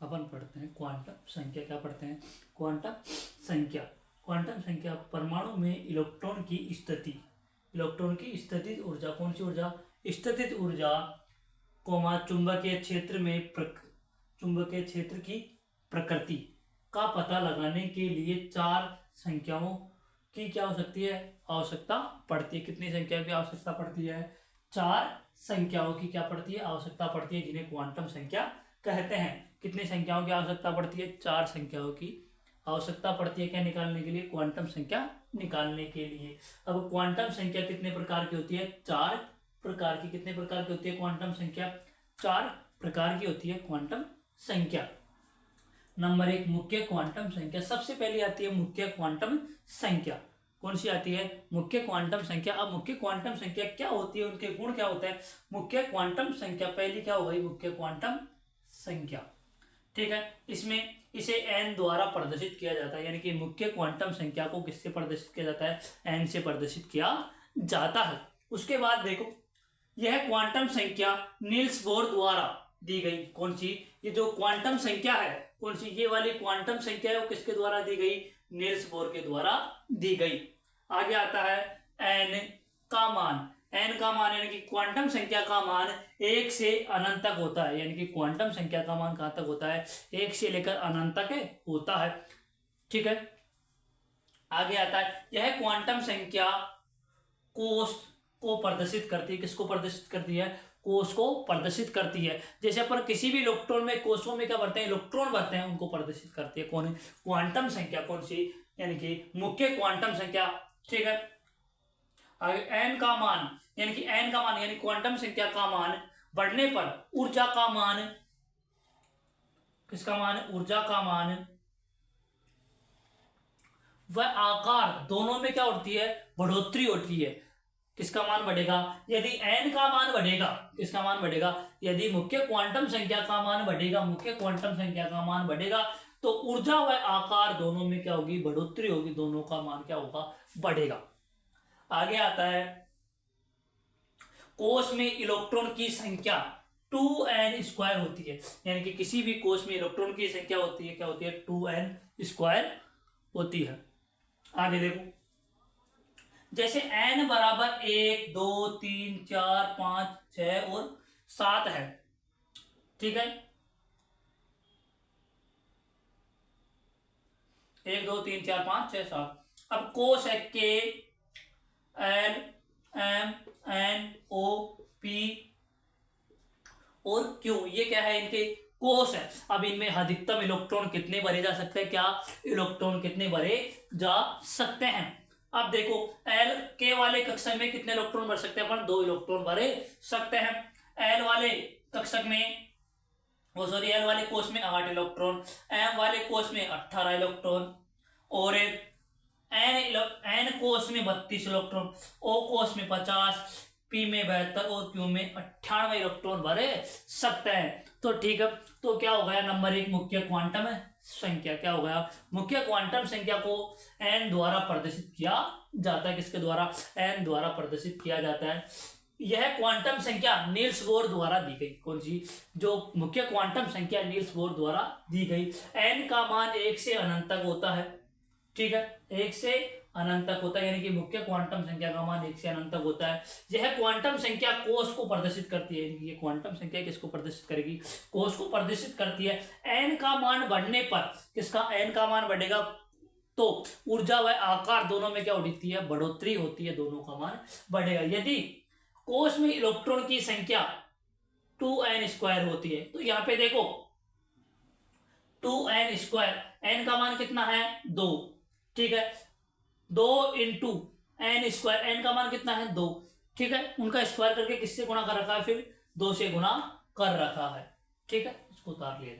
अपन पढ़ते हैं क्वांटम संख्या। क्या पढ़ते हैं? क्वांटम संख्या। क्वांटम संख्या परमाणु में इलेक्ट्रॉन की स्थिति, इलेक्ट्रॉन की स्थितिज ऊर्जा, कौन सी ऊर्जा? स्थितिज ऊर्जा, कोमा चुंबकीय क्षेत्र में चुंबकीय क्षेत्र की प्रकृति का पता लगाने के लिए चार संख्याओं की क्या हो सकती है? आवश्यकता पड़ती है। कितनी संख्याओं की आवश्यकता पड़ती है? चार संख्याओं की क्या पड़ती है? आवश्यकता पड़ती है, जिन्हें क्वांटम संख्या कहते हैं। कितनी संख्याओं की आवश्यकता पड़ती है? चार संख्याओं की आवश्यकता पड़ती है। क्या निकालने के लिए? क्वांटम संख्या निकालने के लिए। अब क्वांटम संख्या कितने प्रकार की होती है? चार प्रकार की। कितने प्रकार की होती है क्वांटम संख्या? चार प्रकार की होती है क्वांटम संख्या। नंबर एक, मुख्य क्वांटम संख्या। सबसे पहले आती है मुख्य क्वांटम संख्या। कौन सी आती है? मुख्य क्वांटम संख्या। अब मुख्य क्वांटम संख्या क्या होती है, उनके गुण क्या होते हैं? मुख्य क्वांटम संख्या पहली क्या हो गई? मुख्य क्वांटम संख्या। ठीक है, इसमें इसे n द्वारा प्रदर्शित किया जाता है, यानी कि मुख्य क्वांटम संख्या को किससे प्रदर्शित किया जाता है? n से प्रदर्शित किया जाता है। उसके बाद देखो, यह क्वांटम संख्या नील्स बोर द्वारा दी गई। कौन सी? ये जो क्वांटम संख्या है, कौन सी? ये वाली क्वांटम संख्या है, वो किसके द्वारा दी गई? नील्स बोर के द्वारा दी गई। आगे आता है n का मान। n का मान यानी कि क्वांटम संख्या का मान 1 से अनंत तक होता है, यानी कि क्वांटम संख्या का मान कहां तक होता है? 1 से लेकर अनंत तक होता है। ठीक है, आगे आता है, यह क्वांटम संख्या कोष को प्रदर्शित करती है। किसको प्रदर्शित करती है? कोष को प्रदर्शित करती है। जैसे अपन किसी भी इलेक्ट्रॉन में, कोषों में क्या भरते हैं? इलेक्ट्रॉन भरते हैं, उनको प्रदर्शित करती है। कौन है? क्वांटम संख्या। कौन सी? यानी कि मुख्य क्वांटम संख्या। ठीक है, आगे n का मान, यानी कि n का मान यानी क्वांटम संख्या का मान बढ़ने पर ऊर्जा का मान, किसका मान? ऊर्जा का मान व आकार दोनों में क्या होती है? बढ़ोतरी होती है। किसका मान बढ़ेगा? यदि n का मान बढ़ेगा, किसका मान बढ़ेगा? यदि मुख्य क्वांटम संख्या का मान बढ़ेगा, मुख्य क्वांटम संख्या का मान बढ़ेगा, तो ऊर्जा व आकार दोनों में क्या होगी? बढ़ोतरी होगी। दोनों का मान क्या होगा? बढ़ेगा। आगे आता है, कोष में इलेक्ट्रॉन की संख्या 2n² होती है, यानी कि किसी भी कोष में इलेक्ट्रॉन की संख्या होती है, क्या होती है? 2n² होती है। आगे देखो, जैसे n बराबर 1, 2, 3, 4, 5, 6 और 7 है। ठीक है, 1, 2, 3, 4, 5, 6, 7। अब कोष है K, L, M, N, O, P और Q। ये क्या है? इनके कोष है। अब इनमें अधिकतम इलेक्ट्रॉन कितने भरे जा सकते हैं? क्या इलेक्ट्रॉन कितने भरे जा सकते हैं? अब देखो, एल के वाले कक्षक में कितने इलेक्ट्रॉन भर सकते हैं अपन? 2 इलेक्ट्रॉन भरे सकते हैं। एल वाले कक्षक में, सॉरी, एल वाले कोष में 8 इलेक्ट्रॉन, एम वाले कोष में 18 इलेक्ट्रॉन और एन कोष में 32 इलेक्ट्रॉन, ओ कोष में 50, पी में 72 और क्यू में 98 इलेक्ट्रॉन भरे सकते हैं। तो ठीक है, तो क्या हो गया? नंबर एक, मुख्य क्वांटम संख्या। क्या हो गया? मुख्य क्वांटम संख्या को n द्वारा प्रदर्शित किया जाता है। किसके द्वारा? n द्वारा प्रदर्शित किया जाता है। यह क्वांटम संख्या नील्स बोर द्वारा दी गई। कौन सी? जो मुख्य क्वांटम संख्या नील्स बोर द्वारा दी गई। n का मान 1 से अनंत तक होता है। ठीक है, 1 से अनंत तक होता है, यानी कि मुख्य क्वांटम संख्या का मान 1 से अनंत तक होता है। यह क्वांटम संख्या कोष को प्रदर्शित करती है। ये क्वांटम संख्या किसको प्रदर्शित करेगी? कोष को प्रदर्शित करती है। n का मान बढ़ने पर, किसका? n का मान बढ़ेगा तो ऊर्जा व आकार दोनों में क्या होती है? बढ़ोतरी होती है, दोनों का मान बढ़ेगा। यदि कोष में इलेक्ट्रॉन की संख्या 2n² होती है, तो यहाँ पे देखो 2n², n का मान कितना है? 2। ठीक है, 2 इंटू n², n का मान कितना है? 2। ठीक है, उनका स्क्वायर करके किससे गुणा कर रखा है? फिर 2 से गुणा कर रखा है। ठीक है, इसको उतार लिया।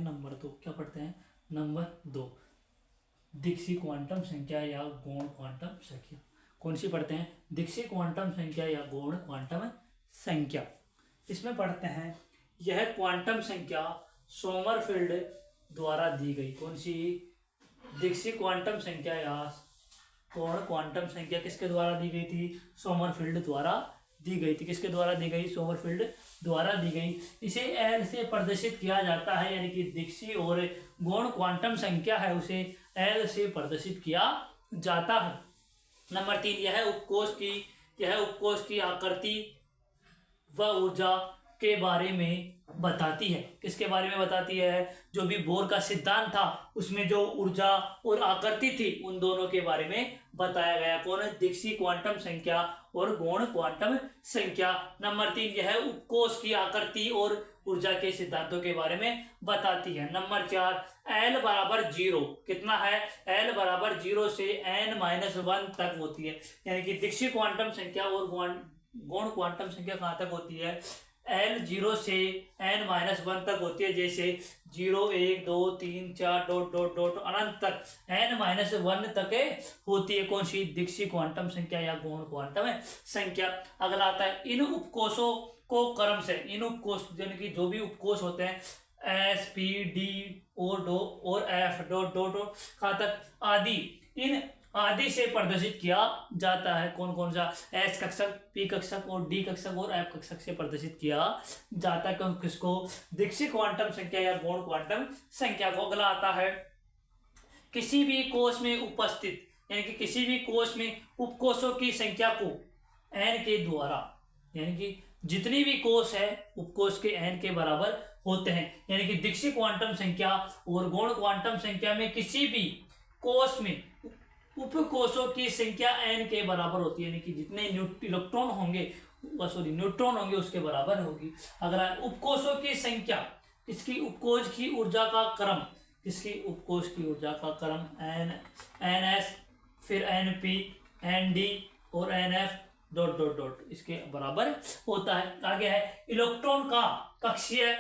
नंबर 2 क्या पढ़ते हैं? नंबर 2, दीक्षित क्वांटम संख्या या गौण क्वांटम संख्या। कौन सी पढ़ते हैं? दीक्षित क्वांटम संख्या या गौण क्वांटम संख्या। इसमें पढ़ते हैं, यह क्वांटम संख्या सोमरफेल्ड द्वारा दी गई। कौन सी? दीक्षित क्वांटम संख्या या गौण क्वांटम संख्या किसके द्वारा दी गई थी? सोमरफेल्ड द्वारा दी गई थी। किसके द्वारा दी गई? सोमरफेल्ड द्वारा दी गई। इसे एल से प्रदर्शित किया जाता है, यानी कि दीक्षी और गौण क्वांटम संख्या है उसे एल से प्रदर्शित किया जाता है। नंबर 3, यह उपकोष की आकृति व ऊर्जा के बारे में बताती है। किसके बारे में बताती है? जो भी बोर का सिद्धांत था उसमें जो ऊर्जा और आकृति थी उन दोनों के बारे में बताया गया। कौन है? दीक्षी क्वांटम संख्या और गौण क्वांटम संख्या। नंबर 3, यह उपकोष की आकृति और ऊर्जा के सिद्धांतों के बारे में बताती है। नंबर 4, एल बराबर 0 कितना है? एल बराबर 0 से n-1 तक होती है, यानी कि दीक्षी क्वांटम संख्या और गौण क्वांटम संख्या कहाँ तक होती है? L 0 से n-1 तक होती है। जैसे 0, 1, 2, 3, 4 डॉट डॉट डॉट अनंत तक n-1 तक होती है। कौन सी? दीक्षी क्वांटम संख्या या गौण क्वांटम संख्या। अगला आता है इन उपकोषों को क्रम से, इन उपकोष यानी कि जो भी उपकोष होते हैं S, P, D और F डॉट डॉट कहाँ तक? आदि, इन आदि से प्रदर्शित किया जाता है। कौन कौन सा? एस कक्षक, पी कक्षक और डी कक्षक और एफ कक्षक से प्रदर्शित किया जाता है। किसको? दीक्षी क्वांटम संख्या या गौण क्वांटम संख्या को। अगला आता है किसी भी कोष में उपस्थित, यानी कि किसी भी कोष में उपकोषों की संख्या को n के द्वारा, यानी कि जितनी भी कोष है उपकोष के n के बराबर होते हैं। यानी कि दीक्षी क्वांटम संख्या और गौण क्वांटम संख्या में किसी भी कोष में उपकोषों की संख्या n के बराबर होती है, यानी कि जितने इलेक्ट्रॉन होंगे न्यूट्रॉन होंगे उसके बराबर होगी। अगला उपकोषों की संख्या, इसकी उपकोष की ऊर्जा का क्रम, इसकी उपकोष की ऊर्जा का क्रम NS, फिर NP, ND और NF डॉट डॉट डॉट इसके बराबर होता है। आगे है इलेक्ट्रॉन का कक्षीय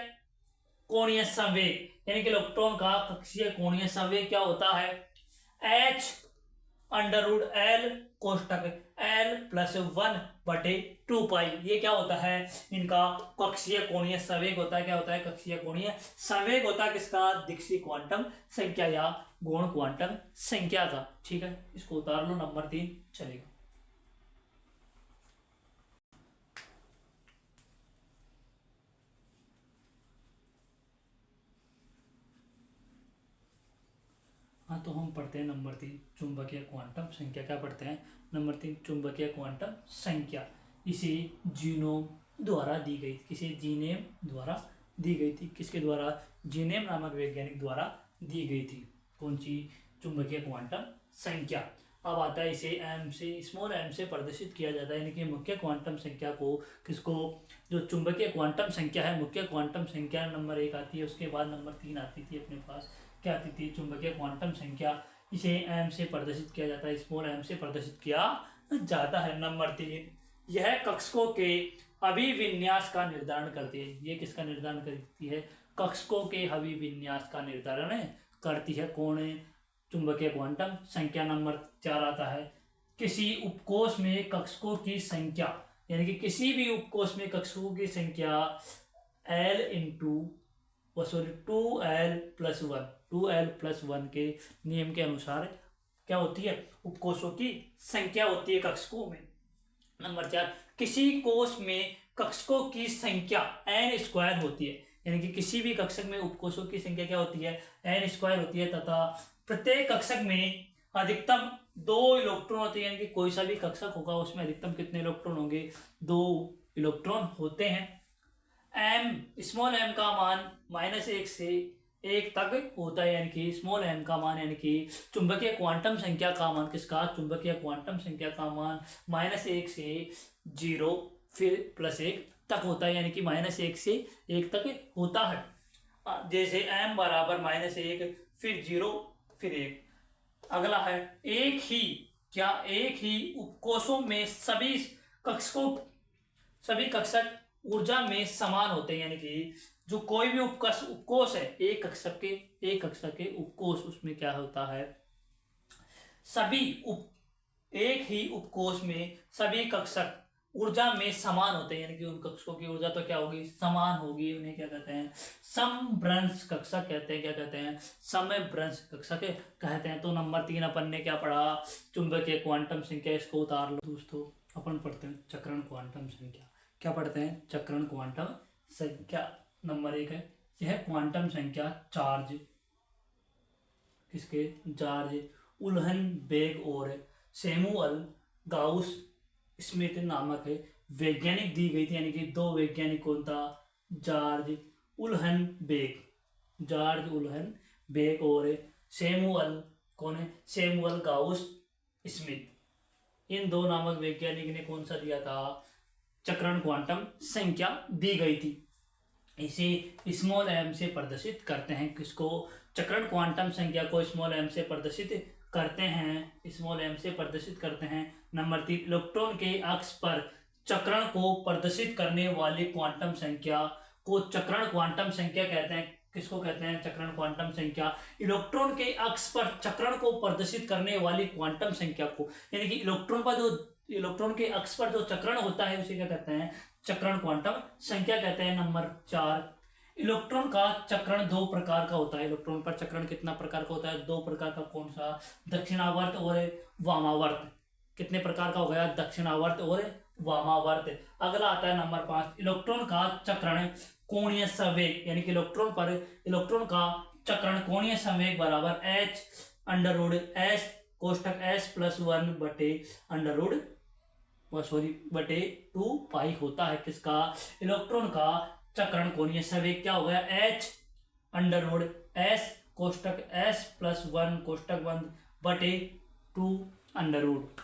कोणीय संवेग, यानी कि इलेक्ट्रॉन का कक्षीय कोणीय संवेग क्या होता है? H √L कोष्टक L+1/2π, ये क्या होता है? इनका कक्षीय कोणीय संवेग होता है। क्या होता है? कक्षीय कोणीय संवेग होता है किसका? दीक्षी क्वांटम संख्या या गौण क्वांटम संख्या का। ठीक है, इसको उतार लो, नंबर 3 चलेगा। हाँ, तो हम पढ़ते हैं नंबर 3 चुंबकीय क्वांटम संख्या। क्या पढ़ते हैं? नंबर 3 चुंबकीय क्वांटम संख्या। इसे जीनोम द्वारा दी गई, किसे? जीनेम द्वारा दी गई थी। किसके द्वारा? जीनेम नामक वैज्ञानिक द्वारा दी गई थी। कौन सी? चुंबकीय क्वांटम संख्या। अब आता है इसे स्मॉल m से प्रदर्शित किया जाता है, यानी कि मुख्य क्वांटम संख्या को। किसको? जो चुंबकीय क्वांटम संख्या है, मुख्य क्वांटम संख्या नंबर 1 आती है, उसके बाद नंबर 3 आती थी अपने पास। क्या आती थी? चुंबकीय क्वांटम संख्या। इसे m से प्रदर्शित किया जाता है, स्मॉल m से प्रदर्शित किया जाता है। नंबर 3, यह कक्षकों के अभिविन्यास का निर्धारण करती है। ये किसका निर्धारण करती है? कक्षकों के अभिविन्यास का निर्धारण करती है। कौन है? चुंबकीय क्वांटम संख्या। नंबर 4 आता है किसी उपकोष में कक्षकों की संख्या, यानी कि किसी भी उपकोष में कक्षकों की संख्या2l+1 के नियम के अनुसार क्या होती है? उपकोषों की संख्या होती है कक्षकों में। नंबर 4, किसी कोष में कक्षकों की संख्या n² होती है, यानी कि किसी भी कक्षक में उपकोषों की संख्या क्या होती है? n² होती है, तथा प्रत्येक कक्षक में अधिकतम 2 इलेक्ट्रॉन होते हैं। यानी कि कोई सा भी कक्षक होगा उसमें अधिकतम कितने इलेक्ट्रॉन होंगे? 2 इलेक्ट्रॉन होते हैं। स्मॉल m का मान -1 से 1 तक होता है, यानी कि स्मॉल m का मान, यानी कि चुंबकीय क्वांटम संख्या का मान। किसका? चुंबकीय क्वांटम संख्या का मान -1 से 0 फिर +1 तक होता है, यानी कि -1 से 1 तक होता है। जैसे m बराबर -1 फिर 0 फिर 1। अगला है एक ही उपकोषों में सभी कक्षक ऊर्जा में समान होते हैं, यानी कि जो कोई भी उपकोष है, एक कक्षक के उपकोष, उसमें क्या होता है? एक ही उपकोष में सभी कक्षक ऊर्जा में समान होते हैं, यानी कि उन कक्षकों की ऊर्जा तो क्या होगी? समान होगी। उन्हें क्या कहते हैं? समभ्रंश कक्षक कहते हैं। क्या कहते हैं? समभ्रंश कक्षक कहते हैं। तो नंबर 3 अपन ने क्या पढ़ा? चुंबकीय क्वांटम संख्या। इसको उतार लो दोस्तों। अपन पढ़ते हैं चक्रण क्वांटम संख्या। क्या पढ़ते हैं? चक्रण क्वांटम संख्या। नंबर 1 है, यह क्वांटम संख्या चार्ज, किसके? चार्ज उल्हनबेग और सैमुअल गाउस स्मिथ नामक वैज्ञानिक दी गई थी, यानी कि दो वैज्ञानिक कौन था? जॉर्ज उल्हनबेग, जॉर्ज उल्हनबेग और सैमुअल, कौन है? Samuel Gauss Smith. इन दो नामक वैज्ञानिक ने कौन सा दिया था? चक्रण क्वांटम संख्या दी गई थी। इसे स्मॉल एम से प्रदर्शित करते हैं। किसको? चक्रण क्वांटम संख्या को स्मॉल एम से प्रदर्शित करते हैं, स्मॉल एम से प्रदर्शित करते हैं। नंबर 3, इलेक्ट्रॉन के अक्ष पर चक्रण को प्रदर्शित करने वाली क्वांटम संख्या को चक्रण क्वांटम संख्या कहते हैं। किसको कहते हैं? चक्रण क्वांटम संख्या। इलेक्ट्रॉन के अक्ष पर चक्रण को प्रदर्शित करने वाली क्वांटम संख्या को, यानी कि इलेक्ट्रॉन के अक्ष पर जो चक्रण होता है उसे क्या कहते हैं? चक्रण क्वांटम संख्या कहते हैं। नंबर 4, इलेक्ट्रॉन का चक्रण दो प्रकार का होता है। इलेक्ट्रॉन पर चक्रण कितना प्रकार का होता है? दो प्रकार का। कौन सा? दक्षिणावर्त और वामावर्त। कितने प्रकार का हो गया? दक्षिणावर्त और वामावर्त। अगला आता है नंबर 5, इलेक्ट्रॉन का चक्रण कोणीय संवेग, यानी कि इलेक्ट्रॉन का चक्रण कोणीय संवेग बराबर h अंडर रूट s कोष्टक s प्लस 1 बटे 2 पाई होता है। किसका? इलेक्ट्रॉन का चक्रण कोणीय संवेग क्या हो गया? h अंडर रूट s कोष्टक s प्लस 1 कोष्टक बंद बटे 2 अंडर रूट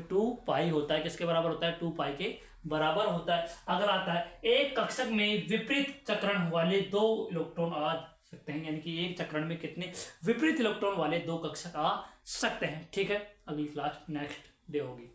2 पाई होता है। किसके बराबर होता है? 2 पाई के बराबर होता है। अगला आता है, एक कक्षक में विपरीत चक्रण वाले दो इलेक्ट्रॉन आ सकते हैं, यानी कि एक चक्रण में कितने विपरीत इलेक्ट्रॉन वाले दो कक्षक आ सकते हैं। ठीक है, अगली क्लास नेक्स्ट डे होगी।